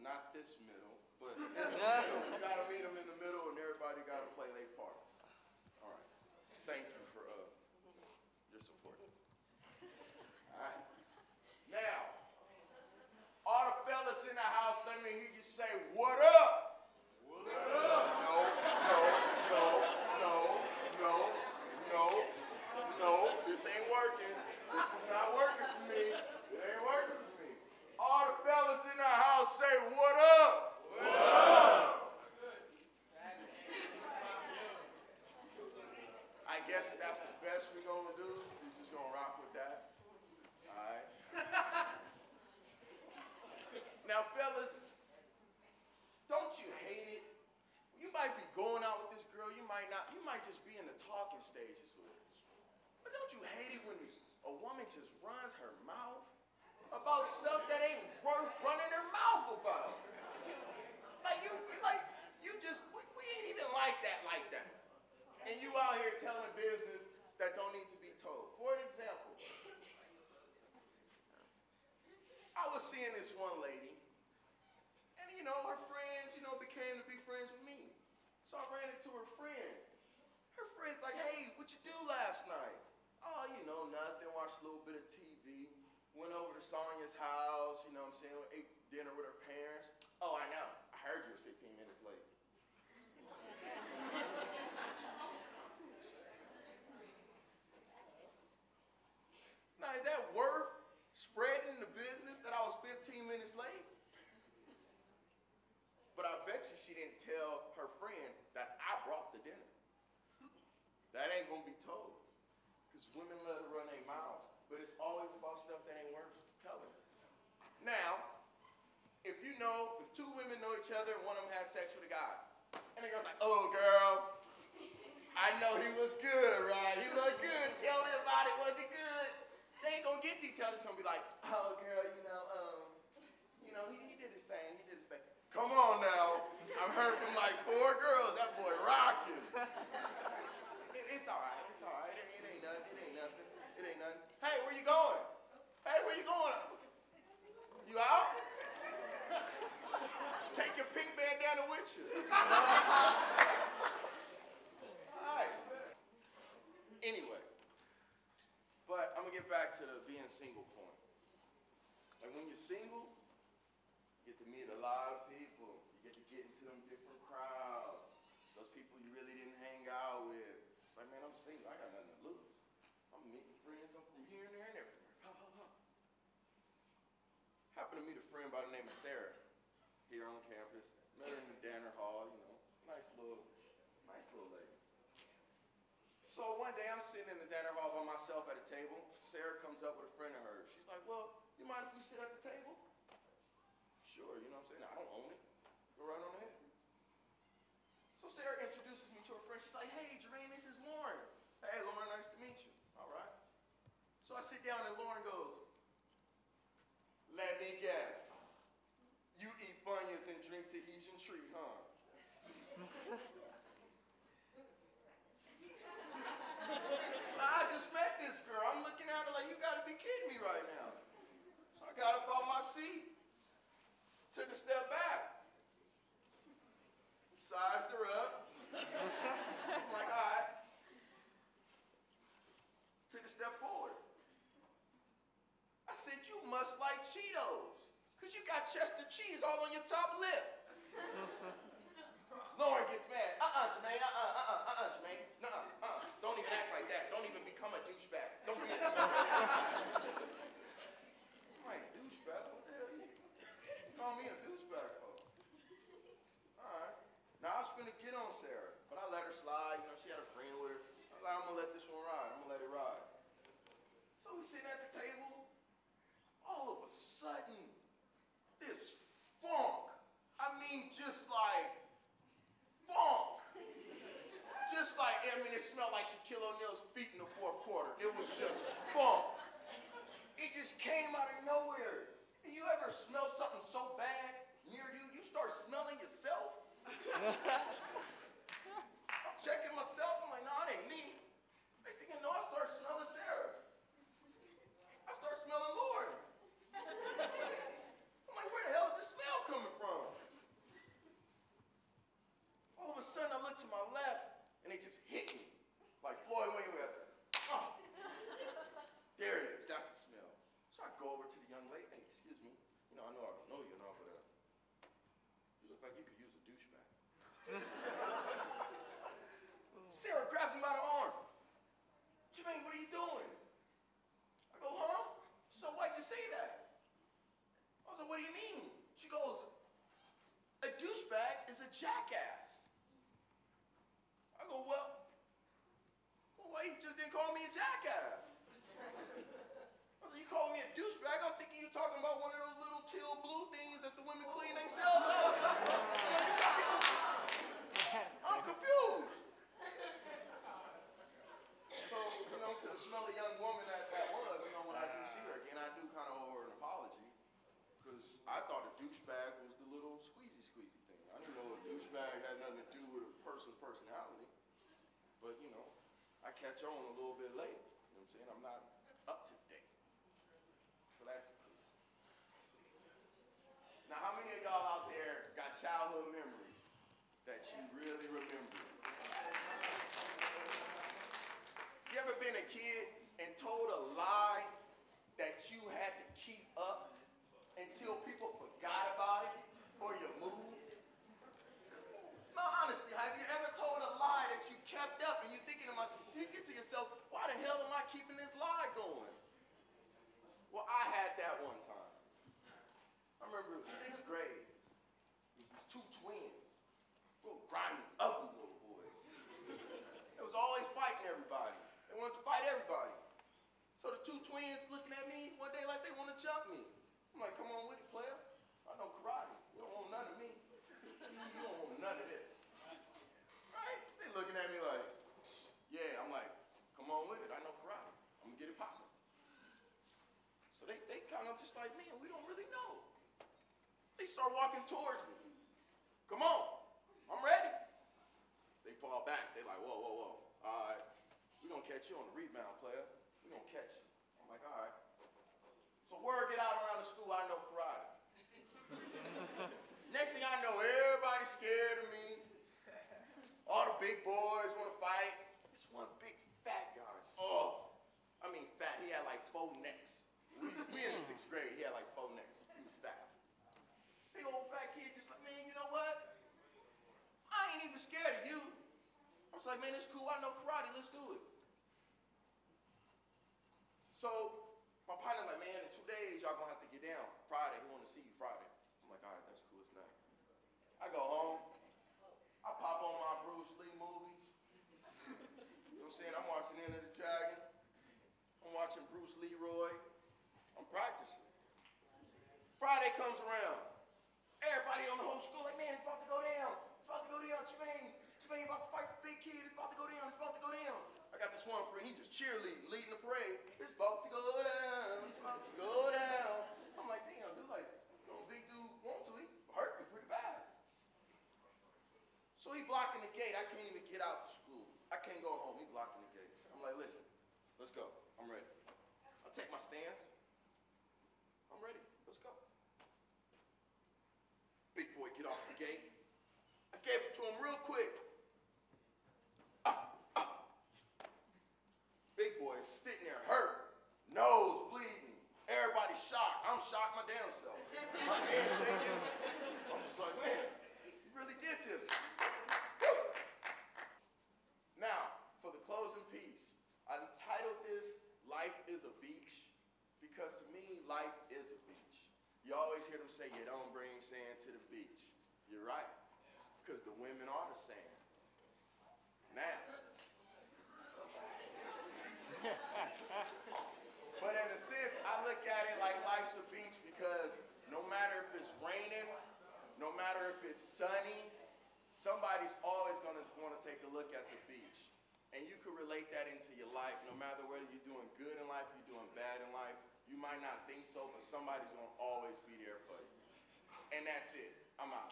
not this middle, but in the middle. You got to meet them in the middle, and everybody got to play their parts. All right. Thank you for your support. All right. Now, all the fellas in the house, let me hear you say, "What up?" What up? No. This ain't working. This is not working for me. It ain't working for me. All the fellas in the house say, "What up?" What up? I guess if that's the best we're gonna do, we're just gonna rock with that. All right. Now, fellas, don't you hate it? You might be going out with this girl, you might not, you might just be in the talking stages with her. But don't you hate it when a woman just runs her mouth about stuff that ain't worth running her mouth about? We ain't even like that. And you out here telling business that don't need to be told. For example, I was seeing this one lady, and her friends, became to be friends with me. So I ran into her friend. Her friend's like, "Hey, what you do last night?" "Oh, nothing, watched a little bit of TV. Went over to Sonia's house, ate dinner with her parents." "Oh, I know. I heard you was 15 minutes late." Now, is that worth spreading the business that I was 15 minutes late? But I bet you she didn't tell her friend that I brought the dinner. That ain't gonna be told. Because women let her run their mouths. But it's always about stuff that ain't worth telling. Now, if two women know each other and one of them has sex with a guy, and the girl's like, "Oh, girl, I know he was good, right? He looked good. Tell me about it. Was he good?" They ain't gonna get details. It's gonna be like, "Oh, girl, he did his thing. He did his thing." Come on now. I've heard from like 4 girls. That boy rocking. It's all right. It ain't nothing. "Hey, where you going? You out? Take your pink bandana with you." All right. Anyway, but I'm gonna get back to the being single point. Like when you're single, you get to meet a lot of people. You get to get into them different crowds. Those people you really didn't hang out with. It's like, man, I'm single. I got nothing to lose. I'm meeting friends. I'm from here and there and everywhere. Happened to meet a friend by the name of Sarah here on campus. Met her in the Danner Hall, nice little lady. So one day I'm sitting in the Danner Hall by myself at a table. Sarah comes up with a friend of hers. She's like, "Well, you mind if we sit at the table?" "Sure, you know what I'm saying? I don't own it. Go right on ahead." So Sarah introduces me to her friend. She's like, "Hey, Jermaine, this is Lauren." "Hey, Lauren, nice to meet you." "All right." So I sit down and Lauren goes, "Let me guess. You eat Funyuns and drink Tahitian treat, huh?" I just met this girl. I'm looking at her like, you gotta be kidding me right now. So I got up off my seat, took a step back, sized her up. I'm like, all right. Took a step forward. I said, "You must like Cheetos, because you got Chester cheese all on your top lip." Lauren gets mad. Jermaine, Jermaine. Don't even act like that. Don't even become a douchebag. Don't be a douchebag. I'm like, douchebag? What the hell you call me a douchebag for? All right. Now I was finna get on Sarah, but I let her slide. She had a friend with her. I'm like, I'm gonna let this one ride. I'm gonna let it ride. So we sitting at the table. All of a sudden, this funk. Just like funk. It smelled like Shaquille O'Neal's feet in the 4th quarter. It was just funk. It just came out of nowhere. And you ever smell something so bad near you, you start smelling yourself? I'm checking myself. I'm like, "No, it ain't me." Next thing you know, I start smelling Sarah. I start smelling Lauren. I'm like, where the hell is this smell coming from? I know I don't know you and all, but you look like you could use a douchebag. Sarah grabs him by the arm. Jermaine, what are you doing? I go, huh? So why'd you say that? I was like, what do you mean? She goes, a douchebag is a jackass. I go, well, why you just didn't call me a jackass? I was like, you call me a douchebag? I'm thinking you're talking about one of those little teal blue things that the women clean themselves up. I'm confused. So, to the smelly young woman that was, when I do see her again, I do kind of owe her an apology. Because I thought a douchebag was the little squeezy thing. I didn't know a douchebag had nothing to do with a person's personality. But, I catch on a little bit late. You know what I'm saying? I'm not up to date. So that's cool. Now, how many of y'all out there got childhood memories that you really remember? You ever been a kid and told a lie that you had to keep up until people forgot about it or you moved? No, honestly, have you ever told a lie that you kept up and you're thinking to yourself, why the hell am I keeping this lie going? Well, I had that one time. I remember it was 6th grade. These two twins, little grimy, ugly little boys. They was always fighting everybody. They wanted to fight everybody. So the two twins looking at me one day like they want to jump me. I'm like, come on with it, player. I know karate. You don't want none of me. You don't want none of this. Right? They looking at me like, yeah. I'm like, come on with it. I know karate. I'm going to get it popping. So they kind of just like me, and we don't really know. They start walking towards me. Come on. I'm ready. They fall back. They like, whoa. All right. We're going to catch you on the rebound, player. We're going to catch you. I'm like, all right. So word get out around the school, I know karate. Next thing I know, everybody's scared of me. All the big boys want to fight. This one big fat guy. Fat. He had like 4 necks. We in the 6th grade. He had like 4 necks. He was fat. Big old fat kid just like, man, you know what? I ain't even scared of you. I was like, man, it's cool. I know karate. Let's do it. So my partner's like, man, in 2 days, y'all gonna have to get down. Friday, he want to see you Friday. I'm like, all right, that's cool, it's nice. I go home. I pop on my Bruce Lee movies. You know what I'm saying? I'm watching Enter the Dragon. I'm watching Bruce Leroy. I'm practicing. Friday comes around. Everybody on the whole school like, man, it's about to go down. It's about to go down. Jermaine about to fight the big kid. It's about to go down. It's about to go down. I got this one friend, he just cheerleading, leading the parade. It's about to go down. It's about to go down. I'm like, damn, dude, big dude want to. He hurt me pretty bad. So he blocking the gate. I can't even get out of school. I can't go home. He blocking the gates. I'm like, listen, let's go. I'm ready. I'll take my stance. I'm ready. Let's go. Big boy, get off the gate. I gave it to him real quick. Big boy sitting there hurt, nose bleeding. Everybody shocked. I'm shocked my damn self. My hand shaking. I'm just like, man, you really did this. Woo! Now, for the closing piece, I entitled this, Life is a Beach, because to me, life is a beach. You always hear them say, you don't bring sand to the beach. You're right, because the women are the sand. Now, but in a sense, I look at it like life's a beach because no matter if it's raining, no matter if it's sunny, somebody's always going to want to take a look at the beach. And you can relate that into your life, no matter whether you're doing good in life, you're doing bad in life. You might not think so, but somebody's going to always be there for you. And that's it. I'm out.